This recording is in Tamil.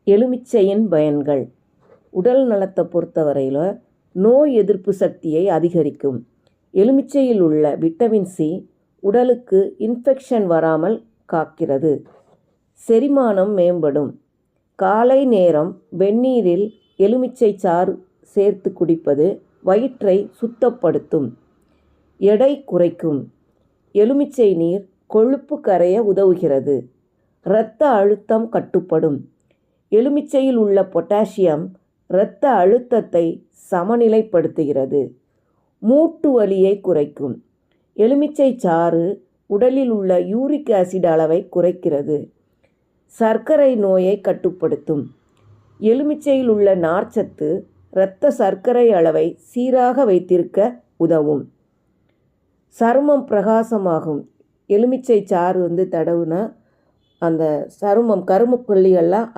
எலுமிச்சையின் பயன்கள். உடல் நலத்தை பொறுத்தவரையில் நோய் எதிர்ப்பு சக்தியை அதிகரிக்கும். எலுமிச்சையில் உள்ள விட்டமின் சி உடலுக்கு இன்ஃபெக்ஷன் வராமல் காக்கிறது. செரிமானம் மேம்படும். காலை நேரம் வெந்நீரில் எலுமிச்சை சாறு சேர்த்து குடிப்பது வயிற்றை சுத்தப்படுத்தும். எடை குறைக்கும். எலுமிச்சை நீர் கொழுப்பு கரைய உதவுகிறது. இரத்த அழுத்தம் கட்டுப்படும். எலுமிச்சையில் உள்ள பொட்டாசியம் இரத்த அழுத்தத்தை சமநிலைப்படுத்துகிறது. மூட்டு வலியை குறைக்கும். எலுமிச்சை சாறு உடலில் உள்ள யூரிக் ஆசிட் அளவை குறைக்கிறது. சர்க்கரை நோயை கட்டுப்படுத்தும். எலுமிச்சையில் உள்ள நார்ச்சத்து இரத்த சர்க்கரை அளவை சீராக வைத்திருக்க உதவும். சருமம் பிரகாசமாகும். எலுமிச்சை சாறு தடவுனா அந்த சருமம் கரும்பு புள்ளிகள்லாம்